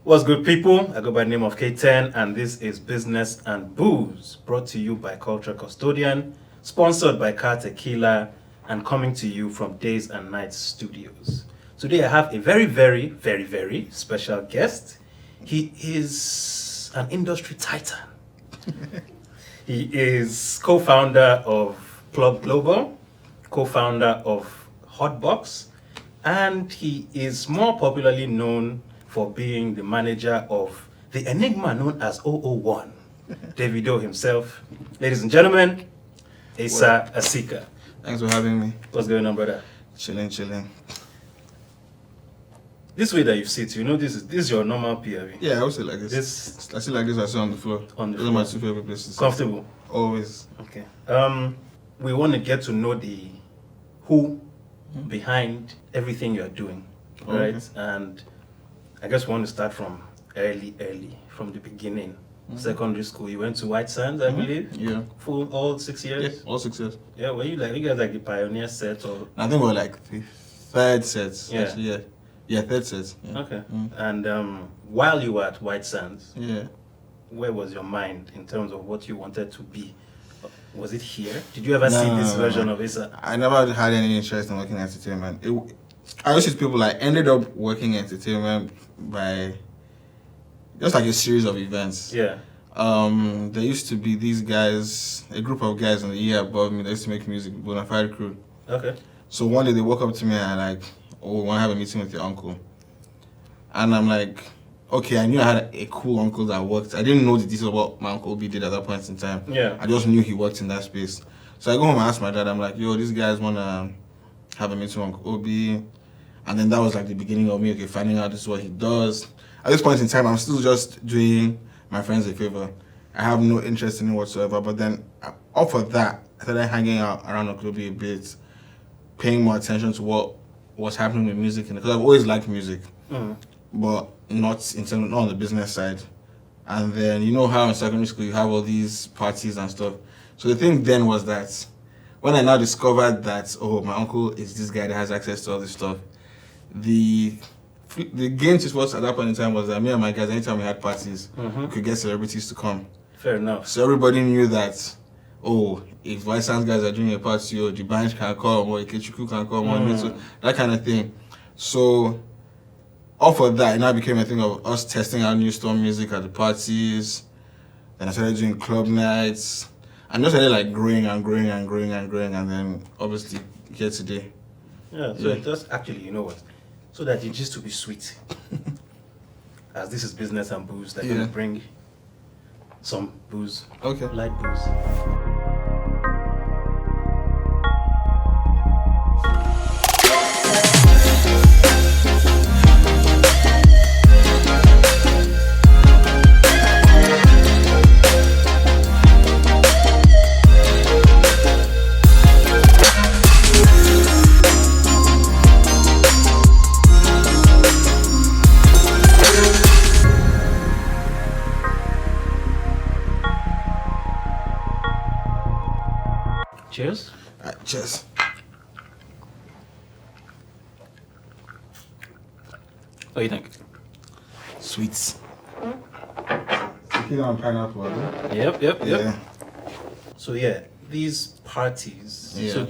What's good, people? I go by the name of K10, and this is Business and Booze, brought to you by Culture Custodian, sponsored by Tequila, and coming to you from Days and Nights Studios. Today, I have a very special guest. He is an industry titan. He is co-founder of Plug Global, co-founder of Hotbox, and he is more popularly known for being the manager of the enigma known as 001, Davido himself. Ladies and gentlemen, Asa Asika. Thanks for having me. What's going on, brother? Chilling. This way that you sit, you know this is your normal POV. Yeah, I would say like this. I sit like this, I sit on the floor. Those are my two favorite places. Comfortable? Always. Okay. We want to get to know the who behind everything you're doing, right? Okay. And I guess we want to start from early, from the beginning. Secondary school, you went to White Sands, I believe? Yeah. Full all 6 years? Yeah, all 6 years. Yeah, were you guys like the pioneer set or? I think we were like the third sets. Yeah. Actually, yeah, third sets. Yeah. Okay. And while you were at White Sands, Yeah. where was your mind in terms of what you wanted to be? Was it here? Did you ever see this version of Asa? I never had any interest in working in entertainment. I always see people like ended up working in entertainment by just like a series of events. Yeah. There used to be these guys, a group of guys in the year above me. They used to make music, Bonafide crew. Okay. So one day they walk up to me and like, oh, we want to have a meeting with your uncle. And I'm like, okay, I knew I had a cool uncle that worked. I didn't know the details of what my uncle Obi did at that point in time. Yeah. I just knew he worked in that space. So I go home and ask my dad, I'm like, yo, these guys want to have a meeting with Uncle Obi. And then that was like the beginning of me, okay, finding out this is what he does. At this point in time, I'm still just doing my friends a favor. I have no interest in it whatsoever. But then off of that, I started hanging out around Uncle Obi a bit, paying more attention to what was happening with music. Because I've always liked music, but not on the business side. And then you know how in secondary school you have all these parties and stuff. So the thing then was that when I now discovered that, oh, my uncle is this guy that has access to all this stuff, the game to sports at that point in time was that me and my guys, anytime we had parties, we could get celebrities to come. Fair enough. So everybody knew that, oh, if White Sands guys are doing a party, or the band can come, or Ikechukwu can come, or that kind of thing. So off of that, it now became a thing of us testing out new storm music at the parties. Then I started doing club nights. And just started like growing, and then obviously here today. Yeah, so it does actually, you know what? So that it used to be sweet. As this is Business and Booze, they're going to bring some booze. Okay. Light booze. Cheers. Cheers. What do you think? Sweets. Tequila and pineapple, right? Yep. Yeah. So yeah, these parties. Yeah. So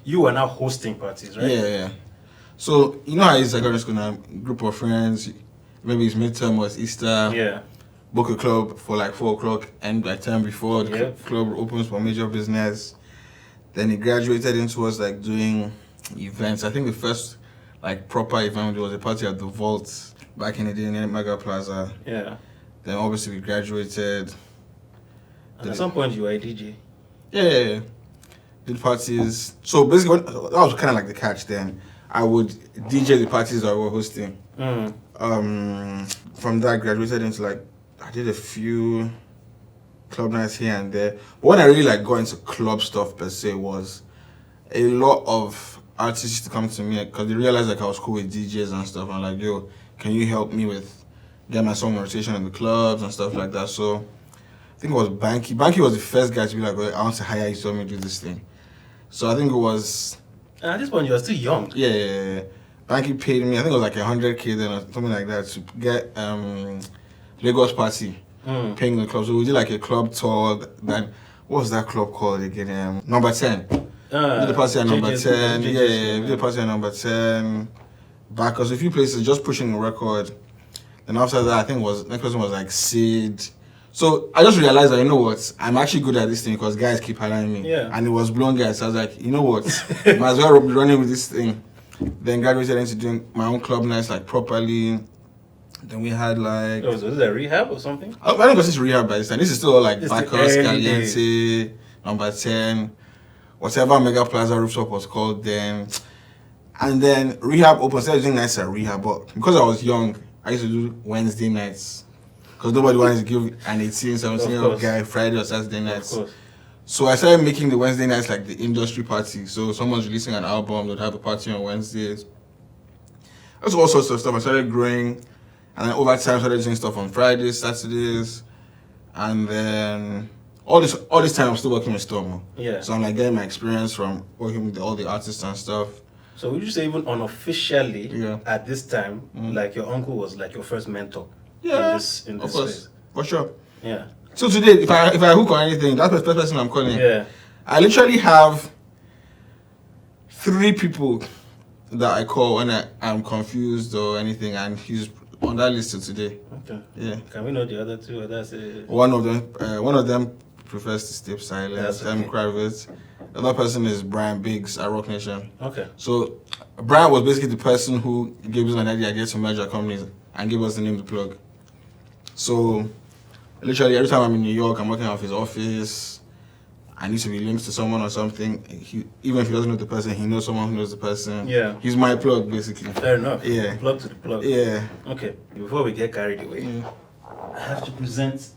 you are now hosting parties, right? Yeah. So you know how it's secondary school now, group of friends, maybe it's midterm or it's Easter. Yeah. Book a club for like 4 o'clock, and by time before the club opens for major business. Then it graduated into us like doing events. I think the first like proper event was a party at the Vault back in the day in Mega Plaza. Yeah. Then obviously we graduated. And at some point you were a DJ. Yeah. Did parties. So basically that was kind of like the catch then. I would DJ the parties that we were hosting. From that I graduated into like, I did a few club nights here and there. But when I really like got into club stuff per se was a lot of artists used to come to me because they realized like I was cool with DJs and stuff. I'm like, yo, can you help me with get my song on rotation in the clubs and stuff like that? So I think it was Banky. Banky was the first guy to be like, I want to hire you to help me do this thing. So I think it was And at this point, you are still young. Yeah. Banky paid me, I think it was like 100K then or something like that, to get Lagos Party paying the club. So we did like a club tour. Then what was that club called again? Number 10. We did the party at number 10. We did the party at number 10. Backers, a few places, just pushing the record. Then after that, I think next person was like Sid. So I just realized that, you know what, I'm actually good at this thing because guys keep hiring me. Yeah. And it was blown guys. So I was like, you know what, might as well be running with this thing. Then graduated into doing my own club nights like properly. Then we had like... Oh, was it a rehab or something? I don't know if this is rehab by this time. This is still all like It's Backers, the early Caliente, number 10, whatever Mega Plaza rooftop was called then. And then rehab opened. Instead of doing nights at rehab, but because I was young, I used to do Wednesday nights. Because nobody wanted to give an 18, 17 year old guy Friday or Saturday nights. Of course. So I started making the Wednesday nights like the industry party. So someone's releasing an album, they'd have a party on Wednesdays. That's all sorts of stuff. I started growing. And then over time, I started doing stuff on Fridays, Saturdays. And then all this time, I'm still working with Stormo. Yeah. So I'm like getting my experience from working with all the artists and stuff. So would you say even unofficially, Yeah. at this time, like your uncle was like your first mentor? Yeah, In this of course, space? for sure. Yeah. So today, if I hook on anything, that's the first person I'm calling. Yeah. I literally have 3 people that I call when I'm confused or anything, and he's on that list till today. Okay. Yeah. Can we know the other two? Or that's One of them prefers to stay silent. That's Sam okay. Kravitz. The other person is Brian Biggs at Rock Nation. Okay. So Brian was basically the person who gave us an idea to merge our companies and gave us the name The Plug. So literally every time I'm in New York, I'm working out of his office. I need to be linked to someone or something. Even if he doesn't know the person, he knows someone who knows the person. Yeah. He's my plug, basically. Fair enough. Yeah. Plug to the plug. Yeah. Okay. Before we get carried away, I have to present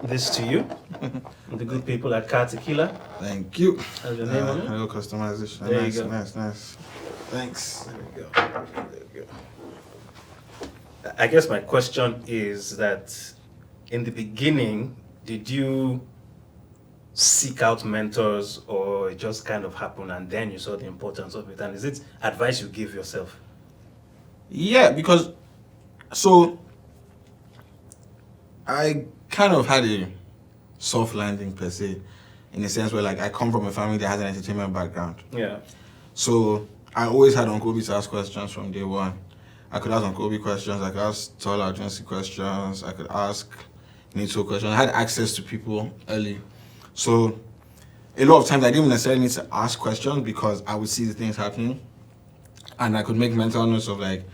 this to you. The good people at Koye K10. Thank you. Have your name on it? Hello, customization. There nice, you go. nice. Thanks. There we go. There we go. I guess my question is that in the beginning, did you seek out mentors or it just kind of happened and then you saw the importance of it? And is it advice you give yourself? Yeah, because so I kind of had a soft landing per se, in the sense where like I come from a family that has an entertainment background. Yeah. So I always had Uncle Obi to ask questions from day one. I could ask Uncle Obi questions, I could ask Tola Agency questions, I could ask Nito questions. I had access to people early. So a lot of times I didn't necessarily need to ask questions because I would see the things happening and I could make mental notes of like,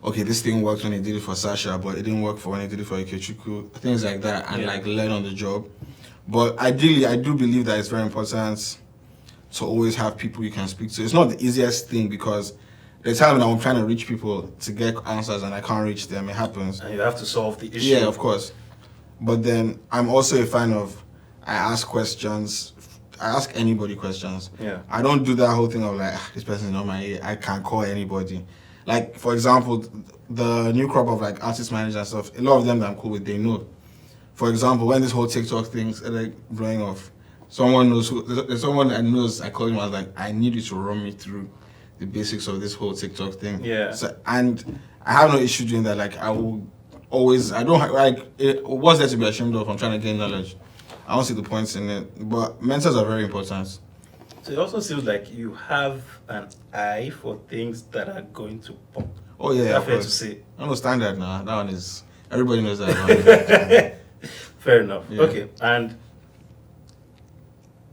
okay, this thing worked when he did it for Sasha, but it didn't work for when he did it for Ikechukwu, things like that, and like learn on the job. But ideally, I do believe that it's very important to always have people you can speak to. It's not the easiest thing because there's times when I'm trying to reach people to get answers and I can't reach them. It happens. And you have to solve the issue. Yeah, of course. But then I'm also a fan of, I ask questions. I ask anybody questions. Yeah. I don't do that whole thing of like, this person is not my ear. I can call anybody. Like, for example, the new crop of like artist managers and stuff, a lot of them that I'm cool with, they know. For example, when this whole TikTok thing's like blowing off, someone knows there's someone that knows, I called him, I was like, I need you to run me through the basics of this whole TikTok thing. Yeah. So, and I have no issue doing that. Like, I will always, I don't like, what's there to be ashamed of? I'm trying to gain knowledge. I don't see the points in it. But mentors are very important. So it also seems like you have an eye for things that are going to pop. Oh yeah, Is that of fair course. to say? I know standard now. That one is, everybody knows that one. Fair enough. Yeah. Okay, and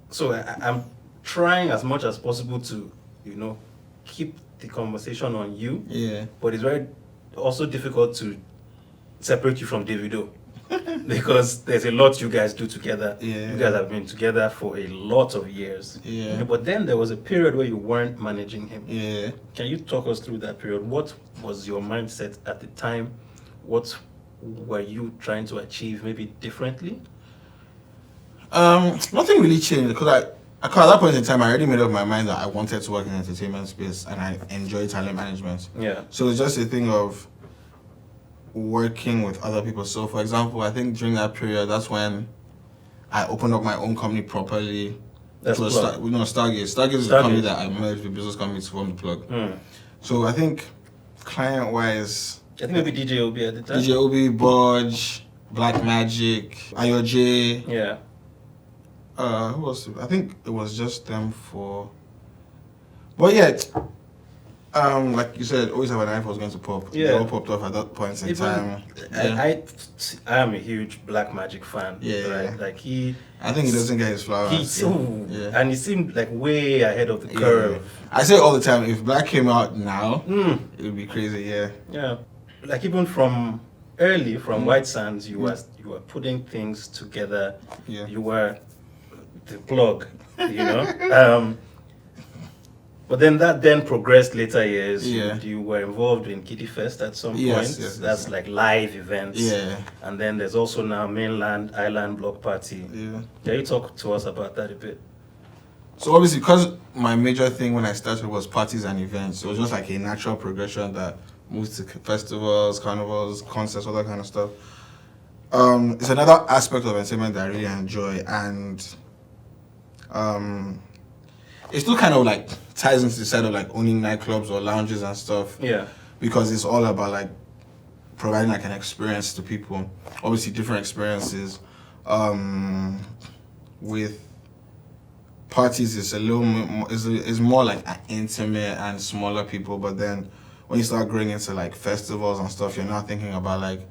so I'm trying as much as possible to, keep the conversation on you. Yeah. But it's very also difficult to separate you from Davido because there's a lot you guys do together. Yeah. You guys have been together for a lot of years. Yeah. But then there was a period where you weren't managing him. Yeah. Can you talk us through that period? What was your mindset at the time? What were you trying to achieve maybe differently? Nothing really changed because at that point in time I already made up my mind that I wanted to work in the entertainment space and I enjoy talent management. Yeah. So it's just a thing of working with other people. So for example, I think during that period, that's when I opened up my own company properly. That's which was Plug. Stargate. Stargate is the company that I merged with business company to form the Plug. Mm. So I think client-wise, I think maybe DJ Obi at the time. DJ Obi, Bodge, Black Magic, Ayo J. Yeah. Who else? I think it was just them for. But yeah, like you said, always have an eye for was going to pop. Yeah. They all popped off at that point in time. I am a huge Black Magic fan. Yeah. Right? Like he. I think he doesn't get his flowers. And he seemed like way ahead of the curve. I say all the time, if Black came out now, it would be crazy. Yeah. Yeah. Like even from White Sands, you were putting things together. Yeah. You were the plug, you know. But then that progressed later years. Yeah. You were involved in Kiddie Fest at some point. Yes, That's like live events. Yeah. And then there's also now Mainland Island Block Party. Yeah. Can you talk to us about that a bit? So obviously, because my major thing when I started was parties and events, it was just like a natural progression that moved to festivals, carnivals, concerts, all that kind of stuff. It's another aspect of entertainment that I really enjoy, and it still kind of like ties into the side of like owning nightclubs or lounges and stuff. Yeah. Because it's all about like providing like an experience to people. Obviously, different experiences. With parties, it's a little more, it's more like intimate and smaller people. But then when you start growing into like festivals and stuff, you're now thinking about like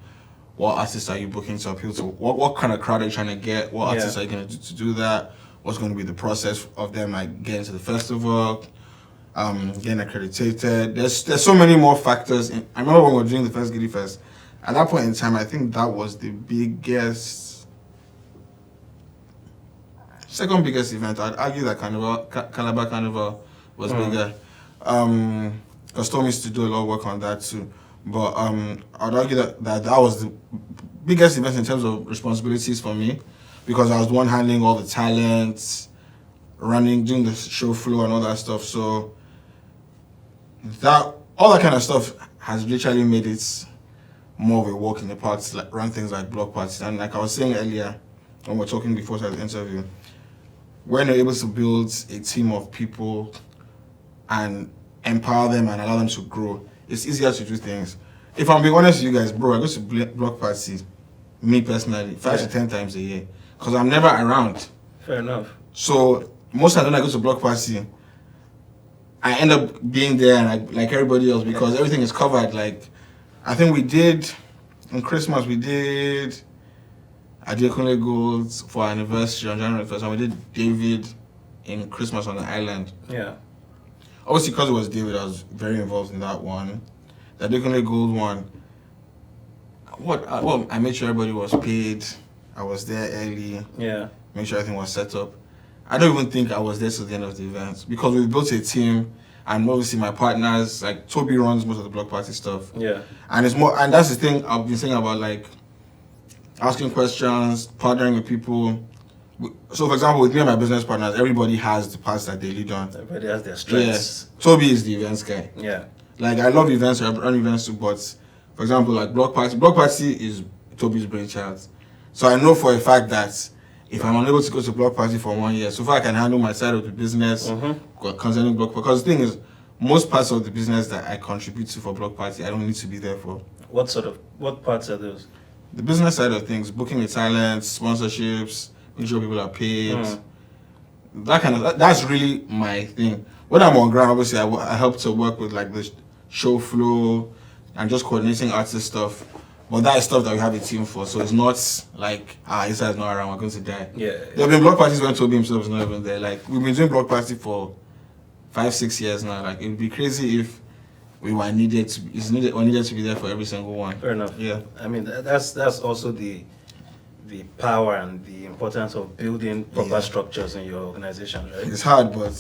what artists are you booking to appeal to? What kind of crowd are you trying to get? What artists are you going to do that? What's going to be the process of them like getting to the festival, getting accredited? There's so many more factors. I remember when we were doing the first Giddy Fest. At that point in time, I think that was the second biggest event. I'd argue that Calabar Carnival was bigger. Because Tom used to do a lot of work on that too. But I'd argue that was the biggest event in terms of responsibilities for me, because I was the one handling all the talents, doing the show flow and all that stuff. So all that kind of stuff has literally made it more of a walk in the park to like run things like block parties. And like I was saying earlier when we were talking before the interview, when you're able to build a team of people and empower them and allow them to grow, it's easier to do things. If I'm being honest with you guys, bro, I go to block parties, me personally, 5 to 10 times a year, because I'm never around. Fair enough. So most of the time when I go to block party, I end up being there and like everybody else, because everything is covered. Like I think we did on Christmas, we did Adekunle Gold for our anniversary on January 1st, and we did David in Christmas on the island. Yeah. Obviously, because it was David, I was very involved in that one. The Adekunle Gold one, I made sure everybody was paid. I was there early. Yeah. Make sure everything was set up. I don't even think I was there till the end of the event, because we built a team, and obviously my partners, like Toby runs most of the block party stuff. Yeah. And it's more, and that's the thing I've been saying about like asking questions, partnering with people. So for example, with me and my business partners, everybody has the parts that they lead on. Everybody has their strengths. Yeah. Toby is the events guy. Yeah. Like I love events, I run events too, but for example, like block party is Toby's brainchild. So I know for a fact that if I'm unable to go to block party for 1 year, so far I can handle my side of the business concerning block party. Because the thing is, most parts of the business that I contribute to for block party, I don't need to be there for. What parts are those? The business side of things, booking the talents, sponsorships, making sure people are paid. That kind of, that's really my thing. When I'm on ground, obviously I help to work with like the show flow and just coordinating artist stuff. But that is stuff that we have a team for, so it's not like, Isa's not around, we're going to die. Yeah. There have been block parties when Toby himself is not even there. Like, we've been doing block party for 5-6 years now. Like, it would be crazy if we needed to be there for every single one. Fair enough. Yeah. I mean, that's also the power and the importance of building proper structures in your organization, right? It's hard, but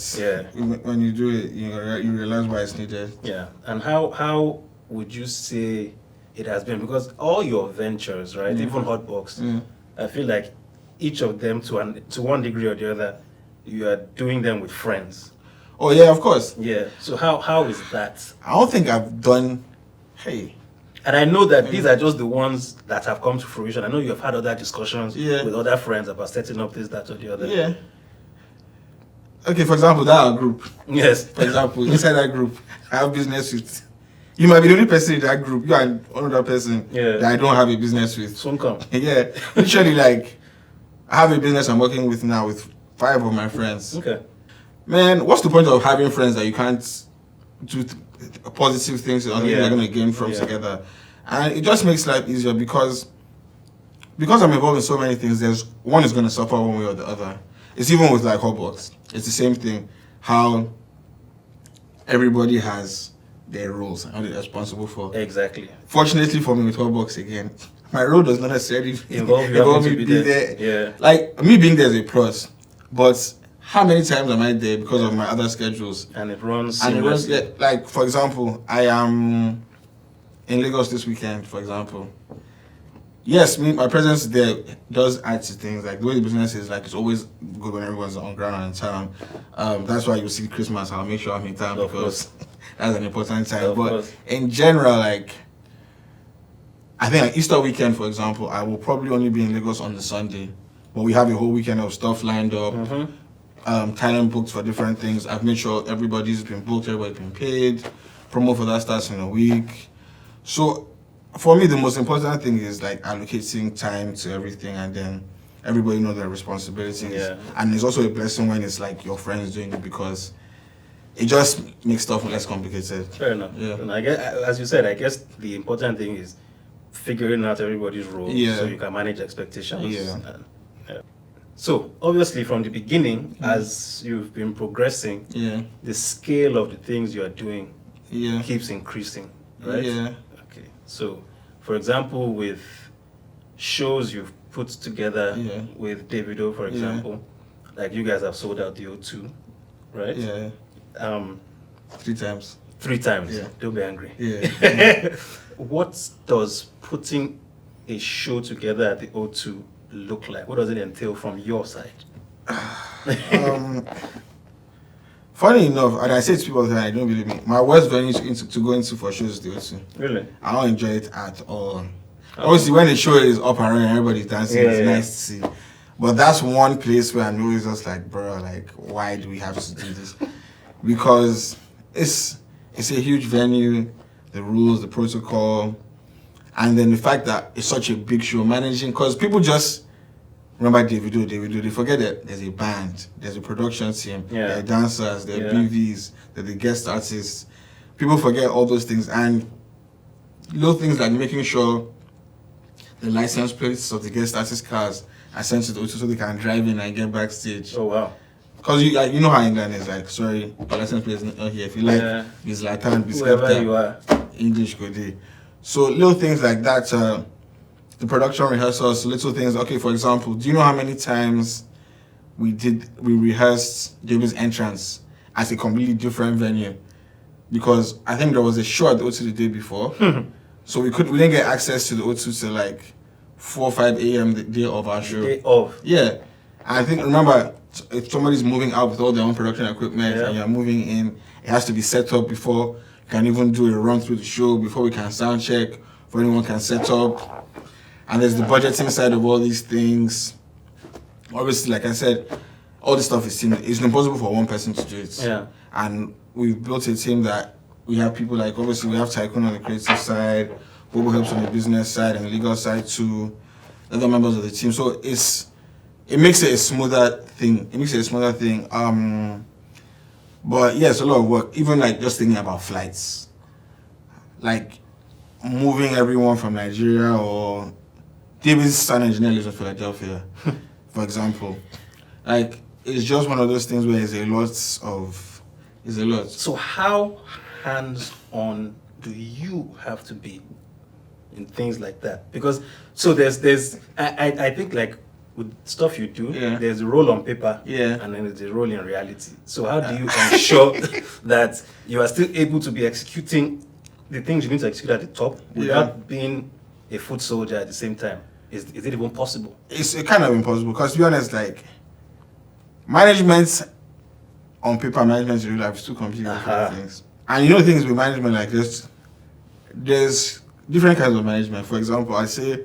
when you do it, you realize why it's needed. Yeah. And how would you say it has been? Because all your ventures, right, even Hotbox, I feel like each of them to one degree or the other, you are doing them with friends. Oh yeah, of course. Yeah. So how is that? I don't think I've done. Hey. And I know that these are just the ones that have come to fruition. I know you have had other discussions with other friends about setting up this, that, or the other. Yeah. Okay, for example, that our group. Yes. For example, inside that group, I have business with You might be the only person in that group. You and one other person Yeah. that I don't have a business with. Soon come. Yeah, literally, like, I have a business I'm working with now with 5 of my friends. Okay. Man, what's the point of having friends that you can't do positive things or you're going to gain from together? And it just makes life easier because I'm involved in so many things. There's one is going to suffer one way or the other. It's even with like Hotbox. It's the same thing. How everybody has their roles and what they're responsible for. Exactly. Fortunately for me with Hotbox again, my role does not necessarily Involve me be being there. there. Yeah. Like me being there is a plus, but how many times am I there because of my other schedules? And it runs. And it runs, seamlessly. like for example, I am in Lagos this weekend. For example, yes, my presence there does add to things. Like the way the business is, like it's always good when everyone's on ground and in town. That's why you see Christmas. I'll make sure I'm in town Of because that's an important time. Of But course. in general, like I think like Easter weekend, for example, I will probably only be in Lagos on the Sunday. But we have a whole weekend of stuff lined up. Talent booked for different things. I've made sure everybody's been booked, everybody's been paid. Promo for that starts in a week. So for me, the most important thing is like allocating time to everything, and then everybody know their responsibilities. Yeah. And it's also a blessing when it's like your friends doing it because it just makes stuff less complicated. Fair enough. Yeah. And I guess, as you said, I guess the important thing is figuring out everybody's role so you can manage expectations. Yeah. Yeah. So obviously, from the beginning, as you've been progressing, the scale of the things you are doing keeps increasing, right? Yeah. Okay. So, for example, with shows you've put together with Davido, for example, like you guys have sold out the O2, right? Yeah. 3 times. 3 times. Yeah. Don't be angry. Yeah. What does putting a show together at the O2 look like? What does it entail from your side? Funny enough, and I say to people that I don't believe me, my worst venue to go into for shows is the O2. Really? I don't enjoy it at all. Obviously, when the show is up and running, everybody's dancing, it's nice to see. But that's one place where I'm always just like, bro, like, why do we have to do this? Because it's a huge venue, the rules, the protocol, and then the fact that it's such a big show managing, because people just remember Davido, they forget that there's a band, there's a production team, there are dancers, there are BVs, there are the guest artists. People forget all those things, and little things like making sure the license plates of the guest artist cars are sent to the O2 so they can drive in and get backstage. Oh wow. Because you know how England is like, sorry, the license plate is not here. If you like, it's Latin, whoever you are, English go there. So little things like that, the production rehearsals, little things. Okay, for example, do you know how many times we rehearsed David's entrance at a completely different venue? Because I think there was a show at the O2 the day before, so we didn't get access to the O2 till like 4 or 5 a.m. the day of our show. Day of. Yeah, and I think remember if somebody's moving out with all their own production equipment and you're moving in, it has to be set up before you can even do a run through the show, before we can sound check, before anyone can set up. And there's the budgeting side of all these things. Obviously, like I said, all this stuff is it's impossible for one person to do it. Yeah. And we've built a team that we have people like, obviously we have Tycoon on the creative side, Bobo helps on the business side and the legal side too, other members of the team. So it makes it a smoother thing. But yeah, it's a lot of work. Even like just thinking about flights. Like moving everyone from Nigeria, or David's son engineer lives in Philadelphia, for example. Like it's just one of those things where it's a lot. So how hands-on do you have to be in things like that? Because there's I think like with stuff you do, there's a role on paper, and then there's a role in reality. So how do you ensure that you are still able to be executing the things you need to execute at the top without being a foot soldier at the same time? Is it even possible? It's kind of impossible because, to be honest, like management on paper, management in real life is two completely different things. And you know things with management, like there's different kinds of management. For example, I say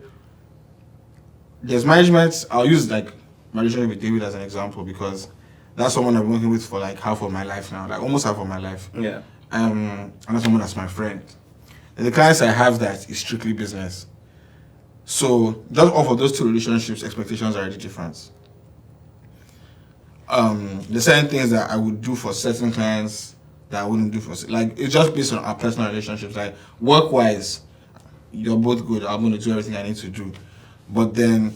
there's management. I'll use like my relationship with David as an example because that's someone I've been working with for like half of my life now, like almost half of my life. Yeah. And that's someone that's my friend. And the clients I have that is strictly business. So just off of those two relationships, expectations are already different. The certain things that I would do for certain clients that I wouldn't do for, like, it's just based on our personal relationships. Like, work wise, you're both good. I'm going to do everything I need to do. But then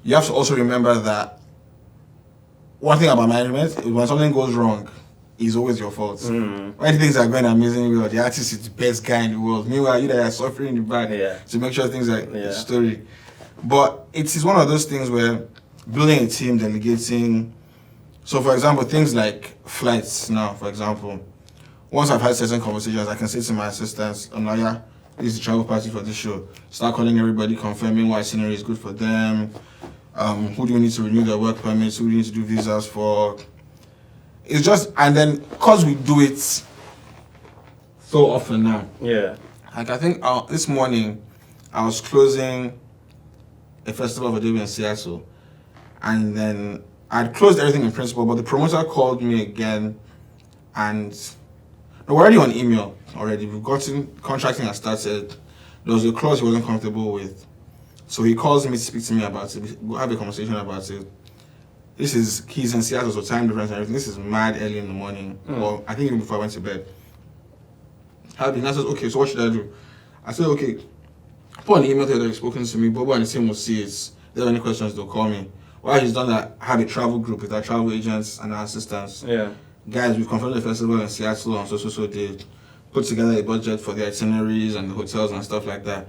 you have to also remember that one thing about management is when something goes wrong, it's always your fault. When things are going amazingly well, the artist is the best guy in the world. Meanwhile, you that are suffering in the back to make sure things are the story. But it is one of those things where building a team, delegating. So, for example, things like flights now, for example, once I've had certain conversations, I can say to my assistants, Anaya, this is the travel party for this show. Start calling everybody, confirming what itinerary is good for them. Who do we need to renew their work permits? Who do we need to do visas for? It's just, and then, because we do it so often now. Yeah. Like, I think this morning, I was closing a festival of Adobe in Seattle. And then I'd closed everything in principle, but the promoter called me again. And we're already on email already. We've gotten, contracting has started. There was a clause he wasn't comfortable with. So he calls me to speak to me about it. We'll have a conversation about it. He's in Seattle, so time difference and everything. This is mad early in the morning. Or I think even before I went to bed. I said, okay, so what should I do? I said, okay, put an email that you've spoken to me. Bobo and the team will see it. If there are any questions, they'll call me. While he's done that, I have a travel group with our travel agents and our assistants. Yeah. Guys, we've confirmed the festival in Seattle on so date. Put together a budget for the itineraries and the hotels and stuff like that.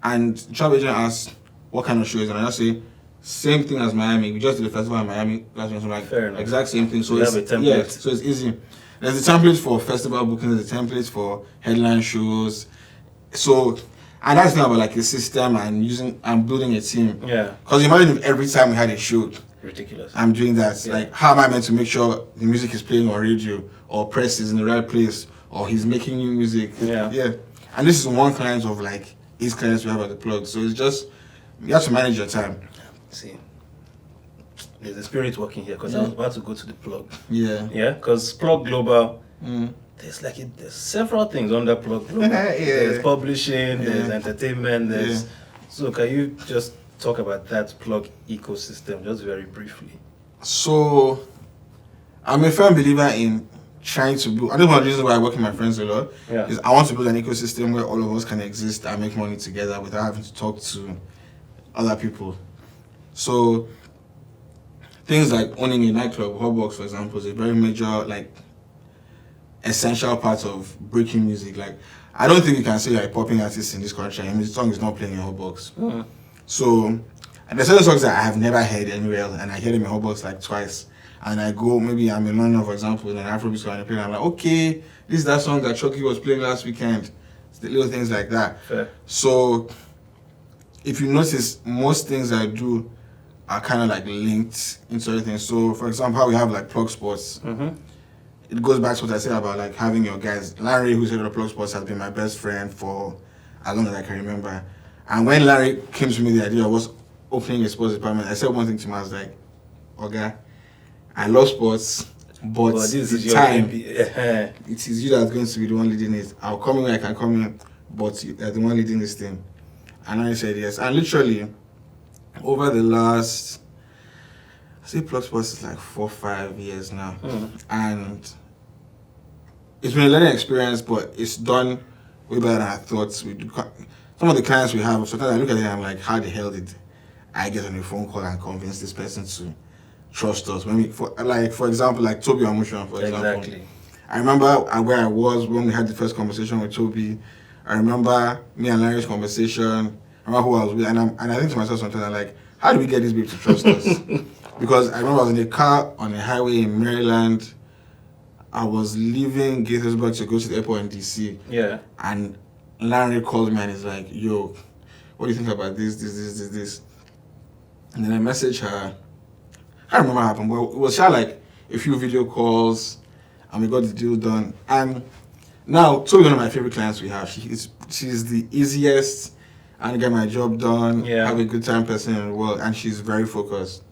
And the travel agent asked, what kind of show is it? And I just say, same thing as Miami. We just did a festival in Miami last week. So like, fair enough. Exact same thing. So you it's, have a template. Yeah, so it's easy. There's a template for festival bookings, there's a template for headline shows. So, and that's not about like a system and building a team. Yeah. Because imagine if every time we had a show, ridiculous, I'm doing that. Yeah. Like, how am I meant to make sure the music is playing on radio, or press is in the right place, or he's making new music? Yeah. And this is one client of like 8 clients we have at the plug. So it's just, you have to manage your time. See, there's a spirit working here because I was about to go to the plug. Yeah. Yeah, because Plug Global, there's several things under Plug Global. There's publishing, there's entertainment, there's. So can you just talk about that Plug ecosystem just very briefly? So, I'm a firm believer in trying to build. I think one of the reasons why I work with my friends a lot is I want to build an ecosystem where all of us can exist and make money together without having to talk to other people. So, things like owning a nightclub, Hotbox, for example, is a very major, like, essential part of breaking music. Like, I don't think you can say you're a popping artist in this country and the song is not playing in Hotbox. So, and there's certain songs that I have never heard anywhere else, and I hear them in Hotbox like twice. And I go, maybe I'm in London, for example, in an Afrobeat song, and I play, and I'm like, okay, this is that song that Chucky was playing last weekend. It's the little things like that. Fair. So, if you notice, most things I do are kind of like linked into everything. So, for example, how we have like Plug Sports. It goes back to what I said about like having your guys. Larry, who's head of Plug Sports, has been my best friend for as long as I can remember. And when Larry came to me the idea of us opening a sports department, I said one thing to him. I was like, okay, I love sports, but this is the your time, it is you that's going to be the one leading it. I'll come in when I can come in, but you're the one leading this thing. And I said yes. And literally, over the last, I say Plug Sports is like 4 or 5 years now. And it's been a learning experience, but it's done way better than I thought. Some of the clients we have, sometimes I look at it and I'm like, how the hell did I get on a phone call and convince this person to trust us? For example, like Toby Amushan, for example. Exactly. I remember where I was when we had the first conversation with Toby. I remember me and Larry's conversation. I remember who I was with. And I think to myself sometimes, I'm like, how do we get this babe to trust us? Because I remember I was in a car on a highway in Maryland. I was leaving Gaithersburg to go to the airport in DC. Yeah. And Larry called me and he's like, yo, what do you think about this? And then I messaged her. I don't remember what happened, but it was like a few video calls and we got the deal done. And now, Toby, one of my favorite clients we have. She's the easiest and get my job done, have a good time person in the world, and she's very focused.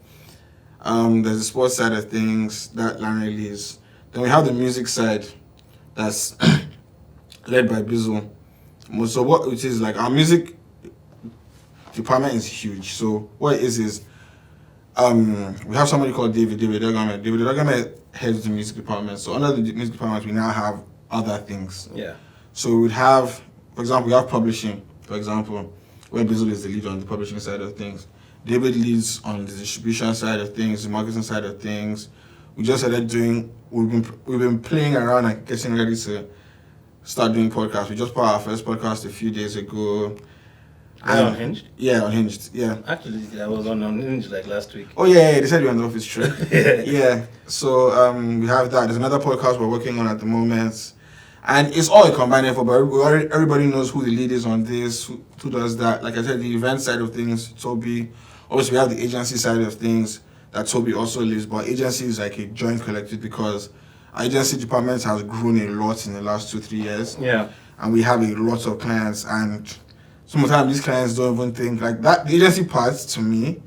There's the sports side of things that Larry leads. Then we have the music side that's led by Bizzle. So what it is, like, our music department is huge. So what it is we have somebody called David Ogame. David Ogame heads the music department. So under the music department, we now have other things. Yeah. So we would have, for example, we have publishing. For example, where Bizzle is the lead on the publishing side of things. David leads on the distribution side of things, the marketing side of things. We just started doing. We've been playing around and getting ready to start doing podcasts. We just put our first podcast a few days ago. Unhinged? Yeah, Unhinged. Yeah. Actually, I was on Unhinged like last week. Oh yeah, they said you're in the office, true. Yeah. So we have that. There's another podcast we're working on at the moment, and it's all a combined effort. But everybody knows who the lead is on this, who does that. Like I said, the event side of things, Toby. Obviously, we have the agency side of things that Toby also leads. But agency is like a joint collective because our agency department has grown a lot in the last 2-3 years. Yeah. And we have a lot of clients, and sometimes these clients don't even think like that. The agency part, to me,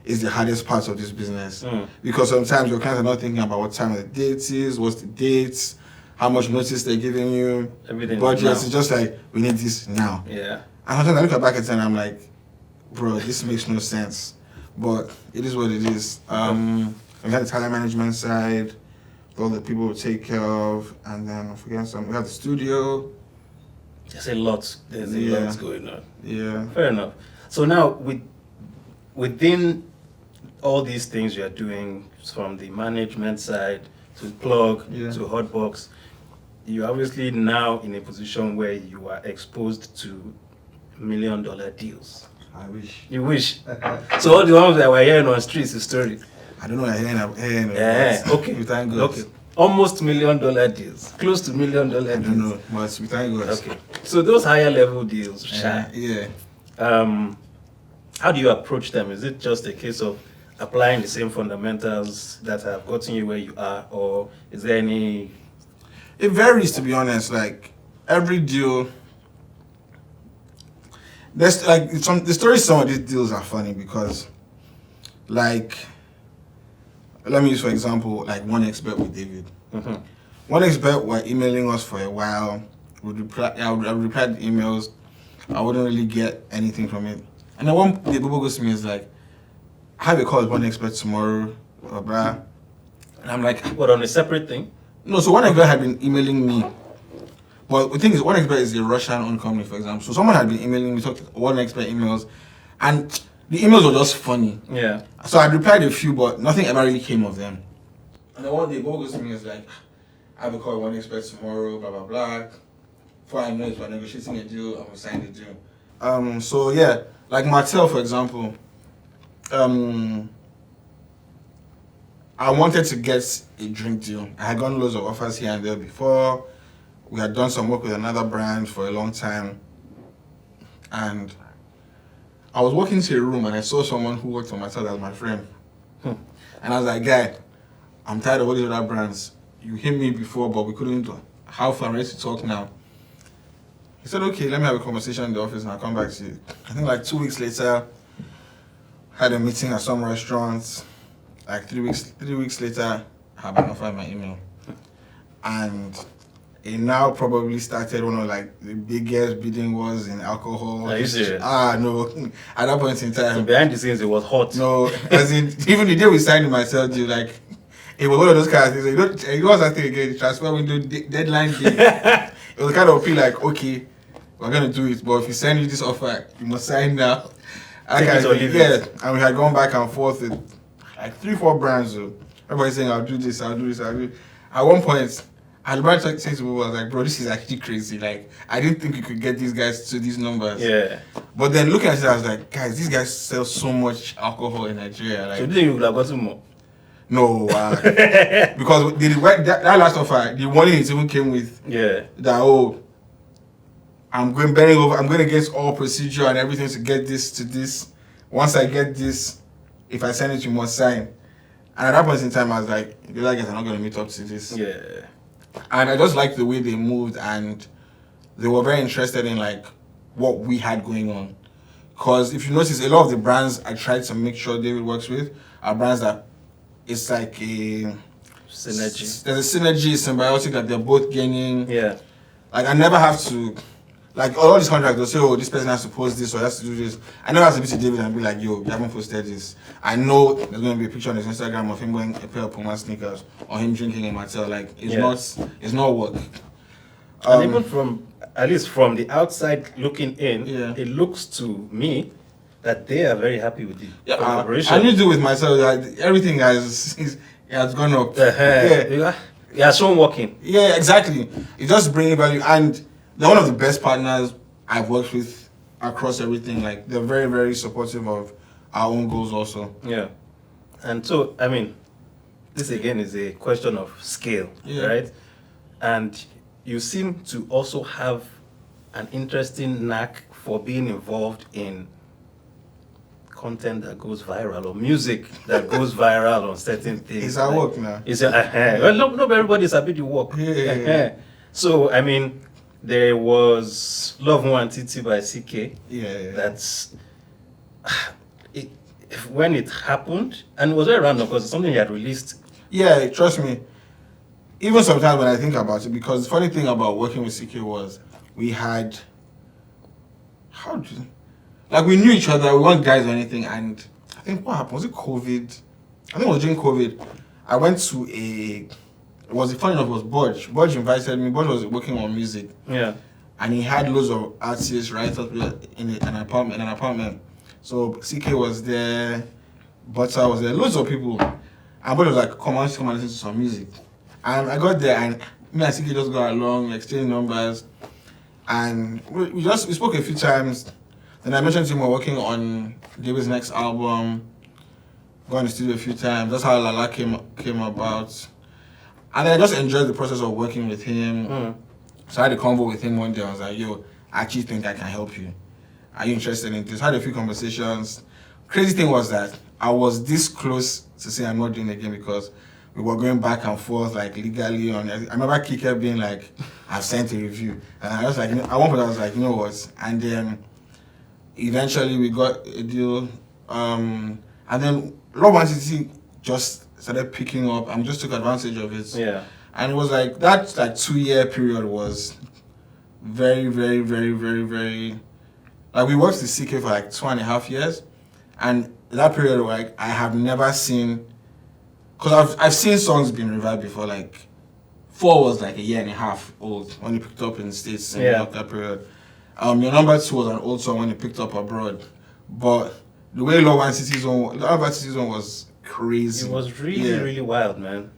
is the hardest part of this business. Because sometimes your clients are not thinking about what time of the date is, what's the dates, how much notice they're giving you, everything. budgets. It's just like, we need this now. Yeah. And sometimes I look back at it and I'm like, bro, this makes no sense. But it is what it is. We have the talent management side, all the people we take care of, and then we have the studio. There's a lot. There's a lot going on. Yeah. Fair enough. So now, within all these things you're doing, from the management side to plug to hotbox, you're obviously now in a position where you are exposed to $1 million deals. I wish. You wish. So all the ones that we're hearing on streets is story. I don't know what I'm hearing. Yeah. Okay. We thank God. Okay. Almost $1 million deals. Close to $1 million deals. I don't know, but we thank God. Okay. So those higher level deals, yeah. How do you approach them? Is it just a case of applying the same fundamentals that have gotten you where you are, or is there any? It varies, to be honest. Like every deal, there's like the stories. Some of these deals are funny because, like, let me use for example, like One Expert with David. One Expert were emailing us for a while. I would reply to emails. I wouldn't really get anything from it. And then one day, people goes to me is like, I have a call with One Expert tomorrow, blah, blah. And I'm like, what, on a separate thing? No, so One Expert had been emailing me. But the thing is, One Expert is a Russian-owned company, for example. So someone had been emailing me, talking One Expert emails, and the emails were just funny. Yeah. So I replied a few, but nothing ever really came of them. And then one day, Bo goes to me and is like, I have a call with One Expert tomorrow, blah, blah, blah. Before I know it, we're negotiating a deal, and we signed the deal. So yeah, like Martel, for example, I wanted to get a drink deal. I had gotten loads of offers here and there before. We had done some work with another brand for a long time. And I was walking into a room and I saw someone who worked for Martel as my friend. And I was like, guy, I'm tired of all these other brands. You hit me before, but we couldn't do. How far? I'm ready to talk now. He said, okay, let me have a conversation in the office and I'll come back to you. I think like 2 weeks later, had a meeting at some restaurant. Like 3 weeks later, I have an offer in my email. And it now probably started one of like the biggest bidding wars in alcohol. Are you serious? No. At that point in time. So behind the scenes, it was hot. No, as in, even the day we signed the Martel deal, like, it was one of those kind of things. It was that thing again, transfer window, deadline day. It was kind of feel like, okay, we're going to do it, but if you send you this offer, you must sign now. And we had gone back and forth with like 3-4 brands. Everybody saying, I'll do this. At one point, I was saying to people, I was like, bro, this is actually crazy. Like, I didn't think you could get these guys to these numbers. Yeah. But then looking at it, I was like, guys, these guys sell so much alcohol in Nigeria. Like, so do you would have gotten more? No, because that last offer, the warning it even came with that, I'm going against all procedure and everything to get this to this. Once I get this, if I send it, you must sign. And at that point in time, I was like, the other guys are not going to meet up to this. Yeah. And I just liked the way they moved, and they were very interested in like what we had going on. Because if you notice, a lot of the brands I tried to make sure David works with are brands that it's like a synergy. There's a synergy, symbiotic, that they're both gaining. Yeah. Like I never have to Like all these contracts, they'll say, oh, this person has to post this or has to do this. I know I have to be to David and be like, yo, you haven't posted this. I know there's going to be a picture on his Instagram of him wearing a pair of Puma sneakers or him drinking a Mattel. Like, it's not work. And even from, at least from the outside looking in, Yeah. it looks to me that they are very happy with the collaboration. I need to do with myself. Like, everything has gone up. Yeah, so working. Yeah, exactly. It just bringing value, and they're one of the best partners I've worked with across everything. Like, they're very, very supportive of our own goals also. Yeah. And so, I mean, this again is a question of scale, right? And you seem to also have an interesting knack for being involved in content that goes viral or music that goes viral on certain things. It's our work now. It's well, not everybody's happy to work. So, I mean, there was Love One Titi by CK. Yeah. That's it. When it happened, and it was very random because it's something he had released. Yeah, trust me. Even sometimes when I think about it, because the funny thing about working with CK was we had we knew each other, we weren't guys or anything, and I think what happened, was it COVID? I think it was during COVID. I went to funny enough, it was Budge. Budge invited me. Budge was working on music. Yeah. And he had loads of artists, writers in an apartment. So CK was there, Butter was there, loads of people. And Budge was like, come on listen to some music. And I got there and me and CK just got along, exchanged numbers. And we spoke a few times. Then I mentioned to him we're working on David's next album. Going to the studio a few times. That's how Lala came about. And then I just enjoyed the process of working with him. So I had a convo with him one day. I was like, yo, I actually think I can help you. Are you interested in this? I had a few conversations. Crazy thing was that I was this close to say I'm not doing it again because we were going back and forth like legally on. I remember Kike being like, I've sent a review. And I was like, at one point I was like, you know what? And then eventually we got a deal. And then Love Entity just started picking up and just took advantage of it. Yeah. And it was like that 2-year period was very, very, very, very, very like we worked with CK for like 2.5 years. And that period like I have never seen, because I've seen songs being revived before, like 4 was like 1.5 years old when it picked up in the States in that period. Your number 2 was an old song when it picked up abroad. But the way Love Entity Zone was crazy. It was really, really wild, man.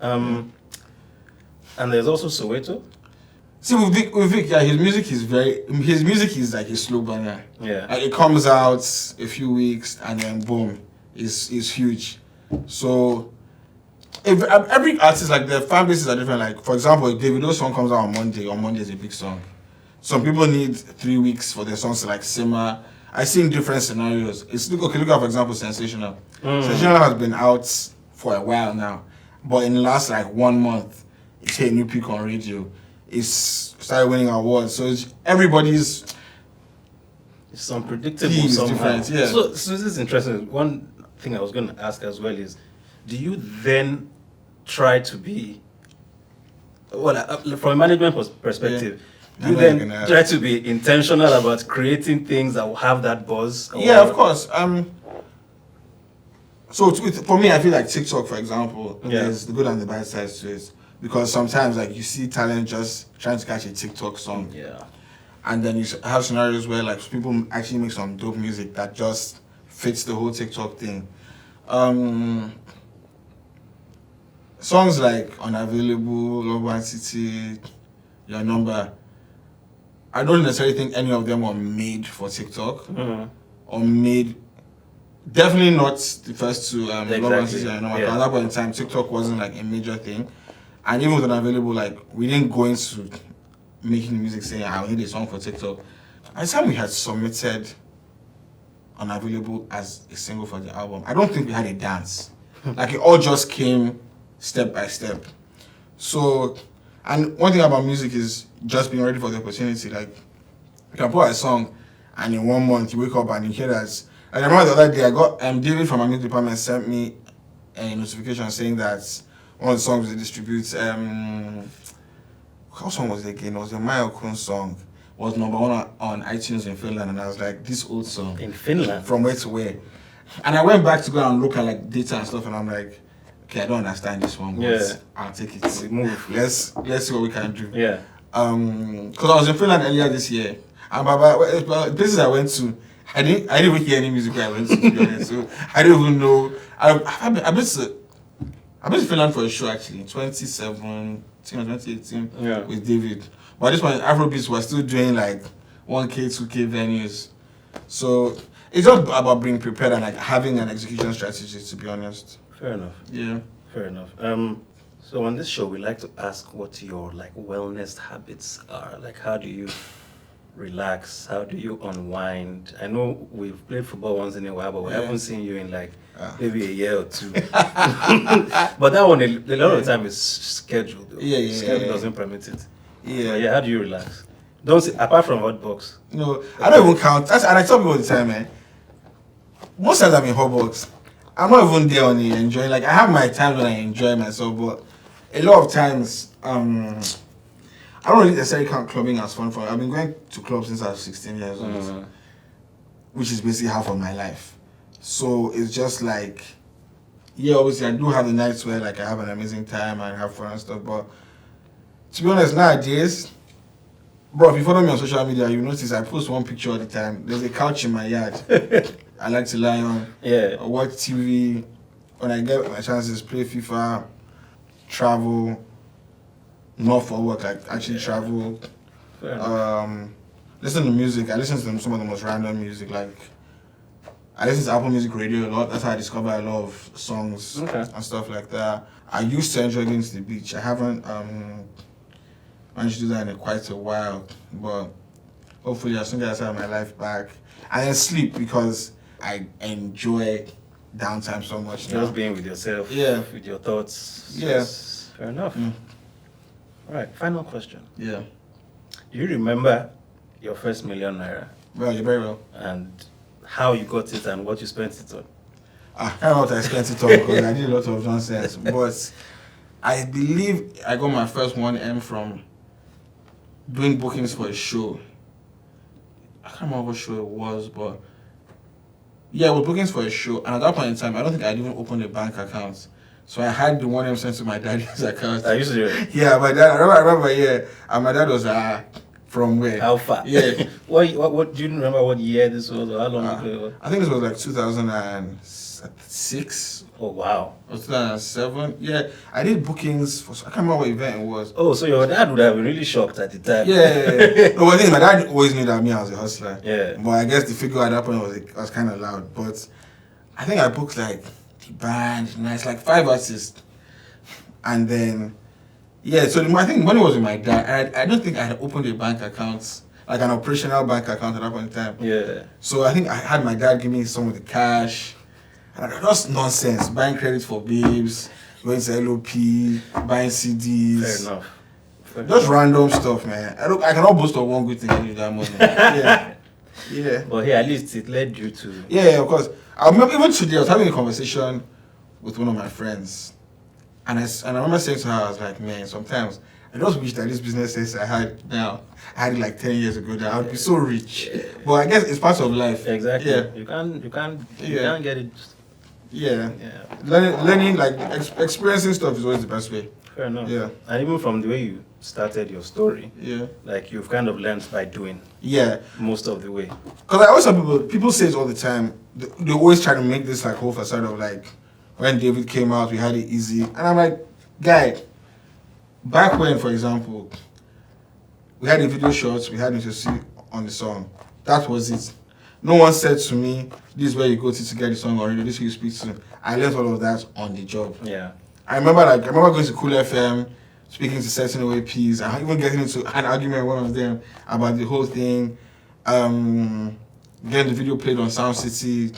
And there's also Soweto. See, with Vic, his music is like a slow burner. Yeah. Like it comes out a few weeks and then boom, is huge. So if every artist, like their fan bases are different. Like for example, if Davido's song comes out on Monday is a big song. Some people need 3 weeks for their songs to like simmer. I see in different scenarios. Look at for example Sensational. Sensational has been out for a while now, but in the last like 1 month, it's hit a new peak on radio. It's started winning awards. So everybody's. It's unpredictable somehow. Yeah. So this is interesting. One thing I was going to ask as well is, do you then try to be, from a management perspective, do you then try to be intentional about creating things that will have that buzz? Yeah, of course. So for me, I feel like TikTok, for example, there's the good and the bad sides to it. Because sometimes, like, you see talent just trying to catch a TikTok song. Yeah. And then you have scenarios where, like, people actually make some dope music that just fits the whole TikTok thing. Songs like Unavailable, Love One City, Your Number, I don't necessarily think any of them were made for TikTok. Or made... Definitely not the first two, Love One City and Your Number. At that point in time, TikTok wasn't, like, a major thing. And even with Unavailable, like, we didn't go into making music saying, I need a song for TikTok. By the time we had submitted Unavailable as a single for the album, I don't think we had a dance. Like, it all just came step by step. So, and one thing about music is just being ready for the opportunity. Like, you can put a song, and in 1 month, you wake up and you hear that. I remember the other day, I got, David from our music department sent me a notification saying that one of the songs they distribute, what song was it again? It was a Maya Kun song. was number one on iTunes in Finland, and I was like, this old song In Finland? from where to where? And I went back to go and look at like data and stuff, and I'm like, okay, I don't understand this one, but I'll take it. We move. Let's see what we can do. Yeah. Because I was in Finland earlier this year, and by places I went to, I didn't even hear any music where I went to be honest. So I don't even know. I've been to Finland for a show actually in 2017 or 2018 with David. But this one, Afrobeats was still doing like 1K, 2K venues. So it's just about being prepared and like having an execution strategy, to be honest. Fair enough. Yeah. Fair enough. So on this show, we like to ask what your like wellness habits are. Like, how do you relax? How do you unwind? I know we've played football once in a while, but we haven't seen you in like maybe a year or two. But that one, a lot of the time is scheduled. Though. Schedule doesn't permit it. Yeah. But yeah. How do you relax? Don't say, apart from hot box. No, I don't even count. And I tell people all the time, man. Most times I'm in hot box. I'm not even there on the enjoying. Like I have my times when I enjoy myself, but a lot of times, I don't really necessarily count clubbing as fun for me. I've been going to clubs since I was 16 years old, which is basically half of my life. So it's just like, yeah, obviously I do have the nights where like I have an amazing time and have fun and stuff, but to be honest, nowadays, bro, if you follow me on social media, you notice I post one picture all the time. There's a couch in my yard. I like to lie on. Yeah. Or watch TV. When I get my chances, play FIFA, travel. Not for work, like actually travel. Listen to music. I listen to some of the most random music. Like I listen to Apple Music Radio a lot. That's how I discover a lot of songs and stuff like that. I used to enjoy going to the beach. I haven't managed to do that in quite a while, but hopefully as soon as I have my life back. And then sleep, because I enjoy downtime so much now. Just being with yourself. Yeah. With your thoughts. Yeah. Yes. Fair enough. All right. Final question. Yeah. Do you remember your first ₦1,000,000? Well, you're very well. And how you got it and what you spent it on? I don't know what I spent it on because I did a lot of nonsense. But I believe I got my first 1M from doing bookings for a show. I can't remember what show it was, but yeah, we're bookings for a show. And at that point in time, I don't think I'd even opened a bank account. So I had the 1M sent to my daddy's account. I used to do it. Yeah, my dad, I remember, yeah. And my dad was, from where? How far? Yeah. What do you remember what year this was or how long ago it was? I think this was like 2006. Oh, wow. Or 2007. Yeah, I did bookings for, I can't remember what event it was. Oh, so your dad would have been really shocked at the time. Yeah. No, I think my dad always knew that I was a hustler. Yeah. But I guess the figure at that point was kind of loud. But I think I booked like the band, nice, like 5 artists. And then, yeah, so I think money was with my dad. I don't think I had opened a bank account, like an operational bank account at that point in time. Yeah. So I think I had my dad give me some of the cash. And that's nonsense. Buying credit for babes, going to LOP, buying CDs. Fair enough. Just random stuff, man. I cannot boast of one good thing I did with that money. Yeah. Yeah. But hey, at least it led you to... Yeah, of course. I remember even today, I was having a conversation with one of my friends. And I remember saying to her, I was like, man, sometimes I just wish that this business I had now, I had it like 10 years ago, that I would be so rich. Yeah. But I guess it's part of life. Exactly. Yeah. You can't get it. Yeah. Yeah. Learning, like, experiencing stuff is always the best way. Fair enough. Yeah. And even from the way you started your story, like you've kind of learned by doing. Yeah. Most of the way. Because I always tell people say it all the time. They always try to make this like whole facade of like, when David came out, we had it easy. And I'm like, guy, back when, for example, we had the video shots, we had Intricacies on the song. That was it. No one said to me, this is where you go to get the song on radio, this is who you speak to. I learned all of that on the job. Yeah. I remember going to Cool FM, speaking to certain OAPs, and even getting into an argument with one of them about the whole thing. Getting the video played on Sound City.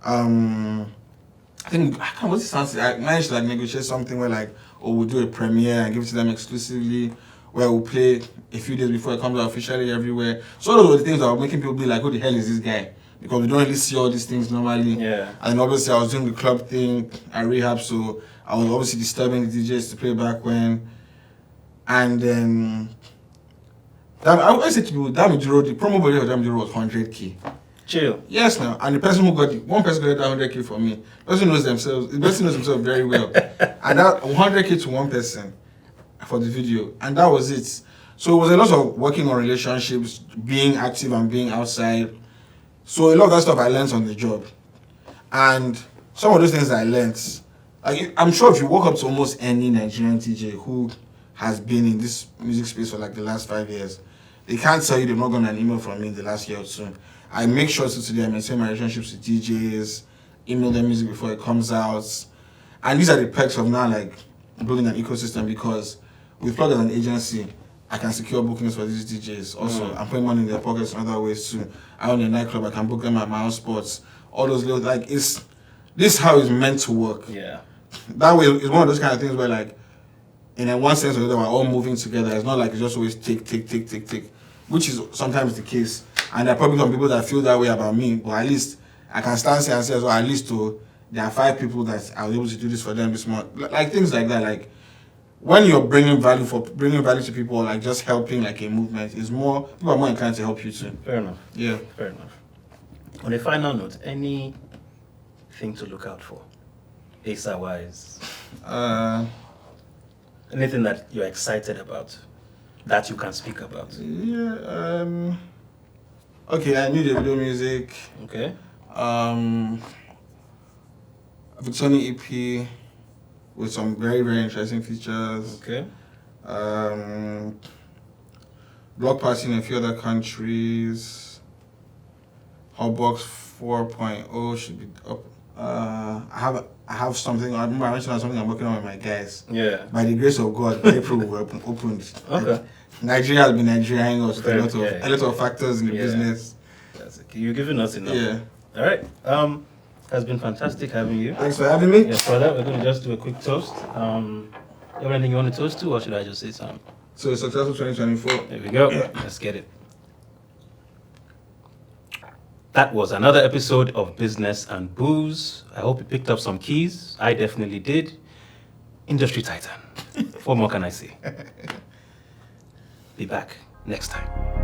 I think, I can't, what's the Sound City? I managed to like negotiate something where like, oh, we'll do a premiere and give it to them exclusively, where we'll play a few days before it comes out officially everywhere. So those were the things that were making people be like, who the hell is this guy? Because we don't really see all these things normally. Yeah. And obviously I was doing the club thing at Rehab, so I was obviously disturbing the DJs to play back when. And then I always say to people, Davido, the promo budget of Davido was 100K. Chill. Yes, now, and the person who got one person got that 100K for me. The person knows themselves. The person knows himself very well, and that 100K to one person for the video, and that was it. So it was a lot of working on relationships, being active and being outside. So a lot of that stuff I learned on the job, and some of those things I learned. Like, I'm sure if you walk up to almost any Nigerian DJ who has been in this music space for like the last 5 years, they can't tell you they've not gotten an email from me in the last year or two. I make sure to today I maintain my relationships with DJs, email them music before it comes out. And these are the perks of now like building an ecosystem, because with Plug as an agency, I can secure bookings for these DJs. Also, I'm putting money in their pockets in other ways too. I own a nightclub, I can book them at my own spots. All those little, like, this is how it's meant to work. Yeah. That way, it's one of those kind of things where, like, in a one sense or the other, we're all moving together. It's not like it's just always tick, which is sometimes the case. And there are probably some people that feel that way about me, but at least I can stand here and say, well, at least there are 5 people that I was able to do this for them this month. Like things like that. Like, when you're bringing value to people, or like just helping like a movement, is more, people are more inclined to help you too. Fair enough. Yeah. Fair enough. On a final note, anything to look out for, Asa wise? Anything that you're excited about, that you can speak about? Yeah. Okay, I need Davido music. Okay. Victoria EP with some very, very interesting features. Okay. Block party in a few other countries. Hotbox 4.0 should be up. I have something. I remember I mentioned something I'm working on with my guys. Yeah. By the grace of God, April will opened. Okay. Nigeria has been Nigerian us with Fair, a lot of factors in the Yeah. business. That's okay. You're giving us enough. Yeah. All right. Has been fantastic having you. Thanks for having me. Yes, for that, we're going to just do a quick toast. You have anything you want to toast to, or should I just say something? So successful 2024. There we go. Yeah. Let's get it. That was another episode of Business and Booze. I hope you picked up some keys. I definitely did. Industry Titan. What more can I say? Be back next time.